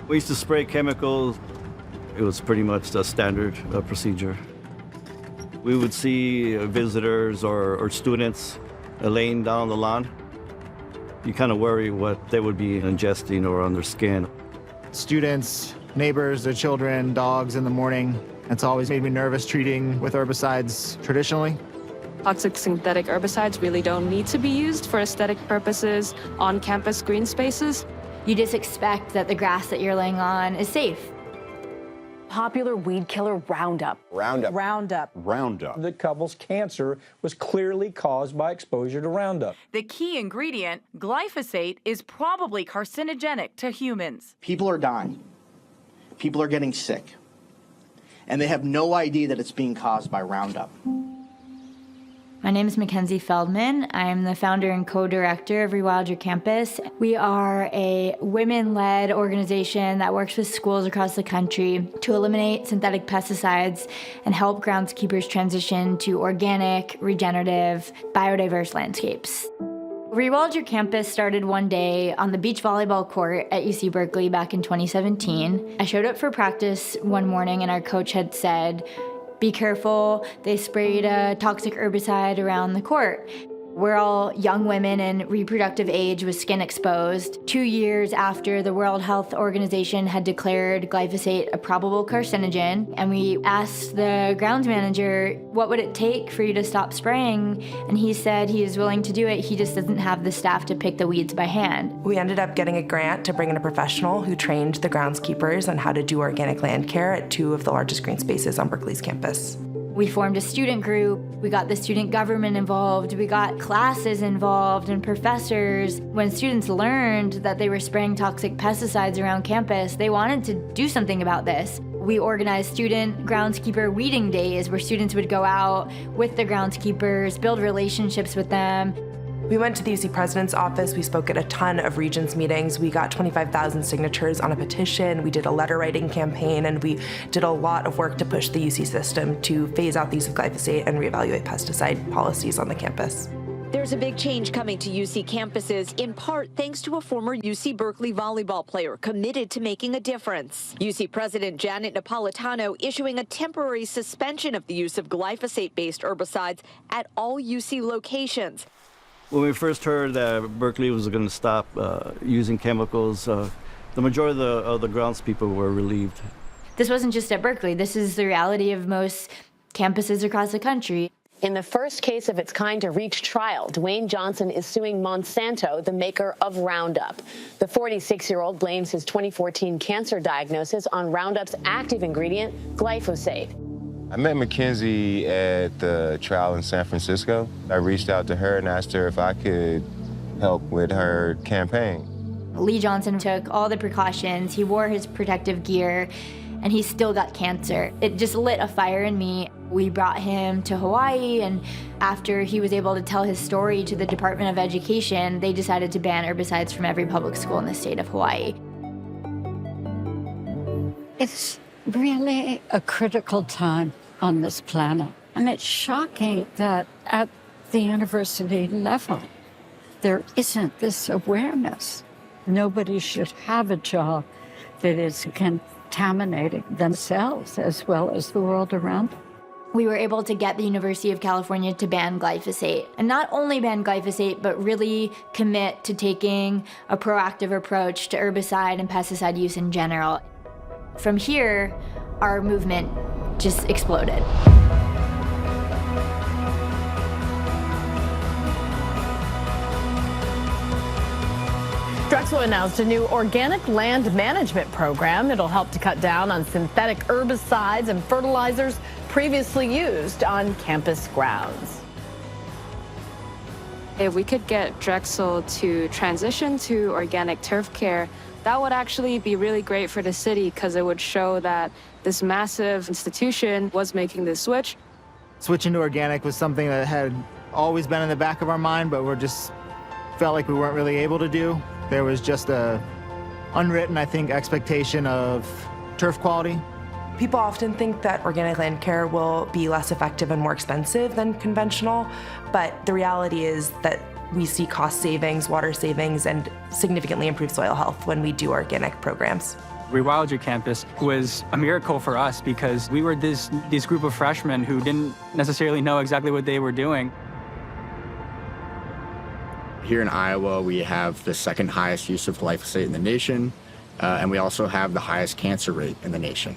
We used to spray chemicals. It was pretty much the standard procedure. We would see visitors or students laying down on the lawn. You kind of worry what they would be ingesting or on their skin. Students, neighbors, their children, dogs in the morning. It's always made me nervous treating with herbicides traditionally. Toxic synthetic herbicides really don't need to be used for aesthetic purposes on campus green spaces. You just expect that the grass that you're laying on is safe. Popular weed killer Roundup. Roundup. The couple's cancer was clearly caused by exposure to Roundup. The key ingredient, glyphosate, is probably carcinogenic to humans. People are dying. People are getting sick. And they have no idea that it's being caused by Roundup. My name is Mackenzie Feldman. I'm the founder and co-director of Rewild Your Campus. We are a women-led organization that works with schools across the country to eliminate synthetic pesticides and help groundskeepers transition to organic, regenerative, biodiverse landscapes. Rewild Your Campus started one day on the beach volleyball court at UC Berkeley back in 2017. I showed up for practice one morning and our coach had said, "Be careful, they sprayed a toxic herbicide around the court." We're all young women in reproductive age with skin exposed. 2 years after the World Health Organization had declared glyphosate a probable carcinogen, and we asked the grounds manager, what would it take for you to stop spraying? And he said he is willing to do it, he just doesn't have the staff to pick the weeds by hand. We ended up getting a grant to bring in a professional who trained the groundskeepers on how to do organic land care at 2 of the largest green spaces on Berkeley's campus. We formed a student group, we got the student government involved, we got classes involved and professors. When students learned that they were spraying toxic pesticides around campus, they wanted to do something about this. We organized student groundskeeper weeding days where students would go out with the groundskeepers, build relationships with them. We went to the UC President's office, we spoke at a ton of Regents meetings, we got 25,000 signatures on a petition, we did a letter writing campaign, and we did a lot of work to push the UC system to phase out the use of glyphosate and reevaluate pesticide policies on the campus. There's a big change coming to UC campuses, in part thanks to a former UC Berkeley volleyball player committed to making a difference. UC President Janet Napolitano issuing a temporary suspension of the use of glyphosate-based herbicides at all UC locations. When we first heard that Berkeley was going to stop using chemicals, the majority of the groundspeople were relieved. This wasn't just at Berkeley, this is the reality of most campuses across the country. In the first case of its kind to reach trial, Dwayne Johnson is suing Monsanto, the maker of Roundup. The 46-year-old blames his 2014 cancer diagnosis on Roundup's active ingredient, glyphosate. I met Mackenzie at the trial in San Francisco. I reached out to her and asked her if I could help with her campaign. Lee Johnson took all the precautions, he wore his protective gear, and he still got cancer. It just lit a fire in me. We brought him to Hawaii, and after he was able to tell his story to the Department of Education, they decided to ban herbicides from every public school in the state of Hawaii. It's really a critical time on this planet. And it's shocking that at the university level, there isn't this awareness. Nobody should have a job that is contaminating themselves as well as the world around them. We were able to get the University of California to ban glyphosate. And not only ban glyphosate, but really commit to taking a proactive approach to herbicide and pesticide use in general. From here, our movement just exploded. Drexel announced a new organic land management program. It'll help to cut down on synthetic herbicides and fertilizers previously used on campus grounds. If we could get Drexel to transition to organic turf care, that would actually be really great for the city because it would show that this massive institution was making this switch. Switching to organic was something that had always been in the back of our mind, but we just felt like we weren't really able to do. There was just a unwritten, I think, expectation of turf quality. People often think that organic land care will be less effective and more expensive than conventional, but the reality is that we see cost savings, water savings, and significantly improved soil health when we do organic programs. Rewild Your Campus was a miracle for us because we were this group of freshmen who didn't necessarily know exactly what they were doing. Here in Iowa, we have the second highest use of glyphosate in the nation, and we also have the highest cancer rate in the nation.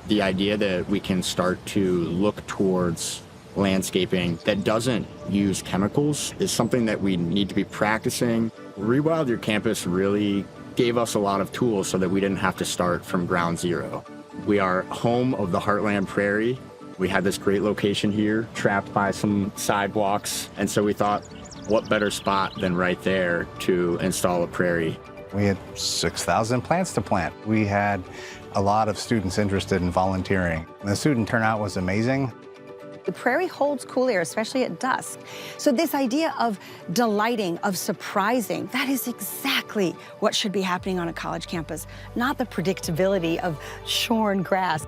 The idea that we can start to look towards landscaping that doesn't use chemicals is something that we need to be practicing. Rewild Your Campus really gave us a lot of tools so that we didn't have to start from ground zero. We are home of the Heartland Prairie. We had this great location here, trapped by some sidewalks, and so we thought, what better spot than right there to install a prairie? We had 6,000 plants to plant. We had a lot of students interested in volunteering. The student turnout was amazing. The prairie holds cool air, especially at dusk. So this idea of delighting, of surprising, that is exactly what should be happening on a college campus, not the predictability of shorn grass.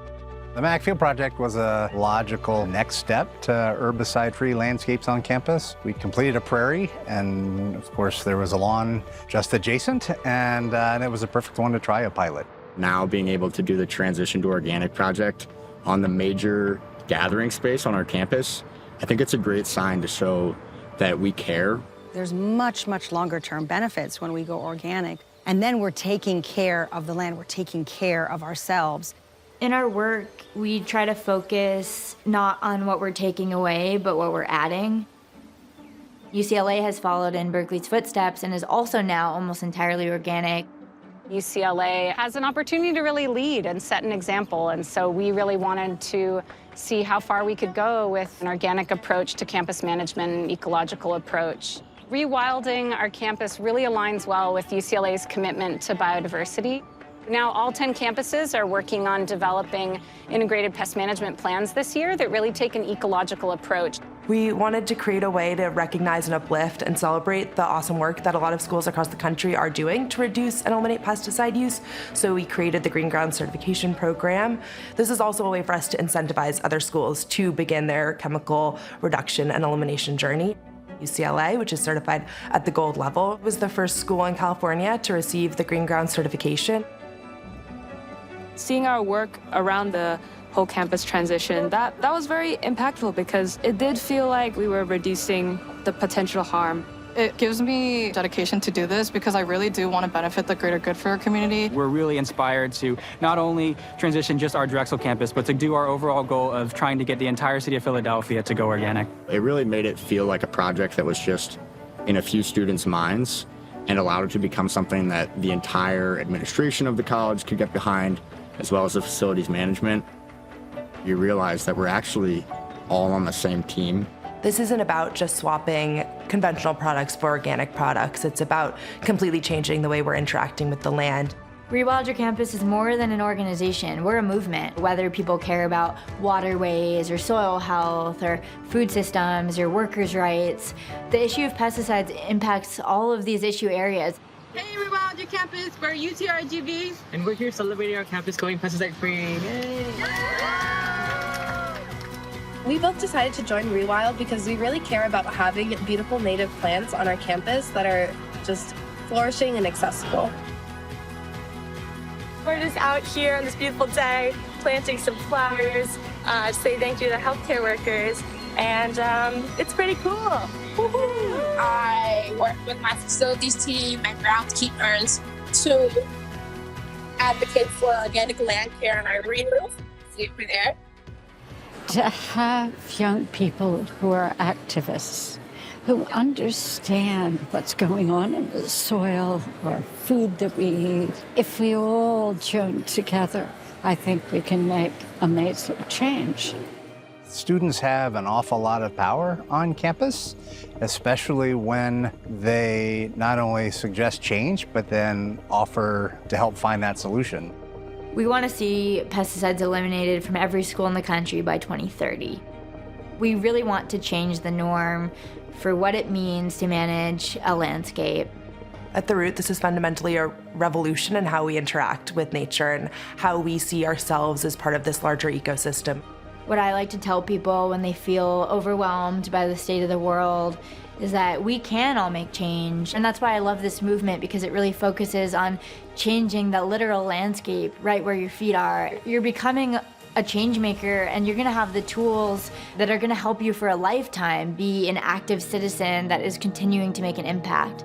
The Mac Field Project was a logical next step to herbicide-free landscapes on campus. We completed a prairie, and of course there was a lawn just adjacent, and it was a perfect one to try a pilot. Now being able to do the transition to organic project on the major gathering space on our campus, I think it's a great sign to show that we care. There's much, much longer term benefits when we go organic. And then we're taking care of the land, we're taking care of ourselves. In our work, we try to focus not on what we're taking away, but what we're adding. UCLA has followed in Berkeley's footsteps and is also now almost entirely organic. UCLA has an opportunity to really lead and set an example, and so we really wanted to see how far we could go with an organic approach to campus management and ecological approach. Rewilding our campus really aligns well with UCLA's commitment to biodiversity. Now all 10 campuses are working on developing integrated pest management plans this year that really take an ecological approach. We wanted to create a way to recognize and uplift and celebrate the awesome work that a lot of schools across the country are doing to reduce and eliminate pesticide use. So we created the Green Ground Certification Program. This is also a way for us to incentivize other schools to begin their chemical reduction and elimination journey. UCLA, which is certified at the gold level, was the first school in California to receive the Green Ground certification. Seeing our work around the whole campus transition, that was very impactful because it did feel like we were reducing the potential harm. It gives me dedication to do this because I really do want to benefit the greater good for our community. We're really inspired to not only transition just our Drexel campus, but to do our overall goal of trying to get the entire city of Philadelphia to go organic. It really made it feel like a project that was just in a few students' minds and allowed it to become something that the entire administration of the college could get behind, as well as the facilities management. You realize that we're actually all on the same team. This isn't about just swapping conventional products for organic products. It's about completely changing the way we're interacting with the land. Rewild Your Campus is more than an organization. We're a movement. Whether people care about waterways or soil health or food systems or workers' rights, the issue of pesticides impacts all of these issue areas. Hey, Rewild Your Campus, we're UTRGV. And we're here celebrating our campus going pesticide-free. We both decided to join Rewild because we really care about having beautiful native plants on our campus that are just flourishing and accessible. We're just out here on this beautiful day, planting some flowers, to say thank you to the healthcare workers, and it's pretty cool. Woo-hoo. I work with my facilities team and groundskeepers to advocate for organic land care on our green roof. See over there. To have young people who are activists, who understand what's going on in the soil or food that we eat, if we all join together, I think we can make amazing change. Students have an awful lot of power on campus, especially when they not only suggest change, but then offer to help find that solution. We want to see pesticides eliminated from every school in the country by 2030. We really want to change the norm for what it means to manage a landscape. At the root, this is fundamentally a revolution in how we interact with nature and how we see ourselves as part of this larger ecosystem. What I like to tell people when they feel overwhelmed by the state of the world is that we can all make change. And that's why I love this movement, because it really focuses on changing the literal landscape right where your feet are. You're becoming a change maker, and you're gonna have the tools that are gonna help you for a lifetime be an active citizen that is continuing to make an impact.